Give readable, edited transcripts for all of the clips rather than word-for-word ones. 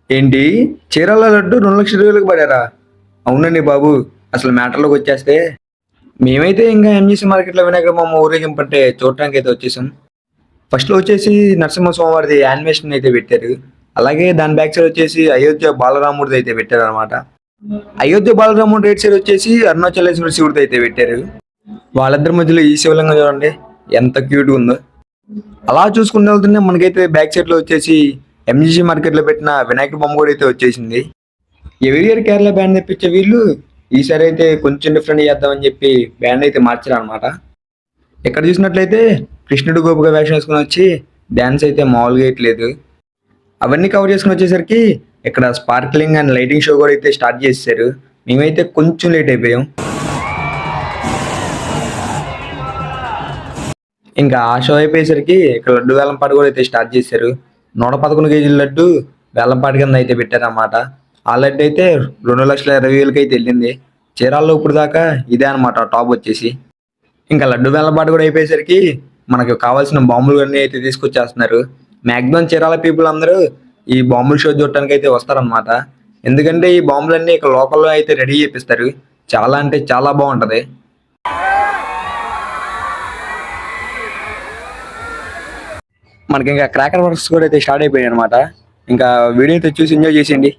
ఏంటి? చీరాల లడ్డు 2,00,000 పడారా? అవునండి బాబు. అసలు మ్యాటర్‌లోకి వచ్చేస్తే, మేమైతే ఇంకా ఎంజీసీ మార్కెట్‌లో వినాయకుడి బొమ్మ ఊరేగింపంటే చూడటానికైతే వచ్చేసాం. ఫస్ట్‌లో వచ్చేసి నరసింహ స్వామివారిది యానిమేషన్ అయితే పెట్టారు. అలాగే దాని బ్యాక్ సైడ్ వచ్చేసి అయోధ్య బాలరాముడిది అయితే పెట్టారనమాట. అయోధ్య బాలరాముడి రైట్ సైడ్ వచ్చేసి అరుణాచలేశ్వర శివుడిది అయితే పెట్టారు. వాళ్ళిద్దరి మధ్యలో ఈ శివలింగం చూడండి ఎంత క్యూట్‌గా ఉందో. అలా చూసుకుంటూ వెళ్తుంటే మనకైతే బ్యాక్ సైడ్‌లో వచ్చేసి ఎంజీసీ మార్కెట్‌లో పెట్టిన వినాయకుడి బొమ్మ కూడా అయితే వచ్చేసింది. ఎవ్రీ ఇయర్ కేరళ బ్యాండ్ తెప్పించే వీళ్ళు ఈసారి అయితే కొంచెం డిఫరెంట్ చేద్దామని చెప్పి బ్యాండ్ అయితే మార్చారనమాట. ఇక్కడ చూసినట్లయితే కృష్ణుడు గోపిక వేషం వేసుకుని వచ్చి డ్యాన్స్ అయితే మామూలుగా వేయట్లేదు. అవన్నీ కవర్ చేసుకుని వచ్చేసరికి ఇక్కడ స్పార్క్లింగ్ అండ్ లైటింగ్ షో కూడా అయితే స్టార్ట్ చేశారు. మేమైతే కొంచెం లేట్ అయిపోయాం. ఇంకా ఆ షో అయిపోయేసరికి ఇక్కడ లడ్డు వేలంపాట కూడా అయితే స్టార్ట్ చేశారు. 111 కేజీల లడ్డు వేలంపాట కింద అయితే పెట్టారన్నమాట. ఆ లడ్డు అయితే 2,20,000 అయితే వెళ్ళింది. చీరాల్లో ఇప్పుడు దాకా ఇదే అనమాట టాప్ వచ్చేసి. ఇంకా లడ్డు వేలంపాట కూడా అయిపోయేసరికి మనకు కావాల్సిన బాంబులు అన్నీ అయితే తీసుకొచ్చేస్తున్నారు. మ్యాక్సిమం చీరాల పీపుల్ అందరూ ఈ బాంబుల షో చూడటానికి అయితే వస్తారనమాట. ఎందుకంటే ఈ బాంబులన్నీ ఇక్కడ లోకల్లో అయితే రెడీ చేపిస్తారు. చాలా అంటే చాలా బాగుంటది. మనకి ఇంకా క్రాకర్ వర్క్స్ కూడా అయితే స్టార్ట్ అయిపోయాయి అనమాట. ఇంకా వీడియో అయితే చూసి ఎంజాయ్ చేసేయండి.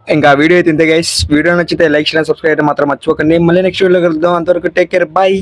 ఇంకా వీడియో అయితే ఇంతే గైస్. వీడియో నచ్చితే లైక్ చేయండి, సబ్స్క్రైబ్ అయితే మాత్రం మర్చిపోకండి. మళ్ళీ నెక్స్ట్ వీడియోలో కలుద్దాం. అంతవరకు టేక్ కేర్, బాయ్.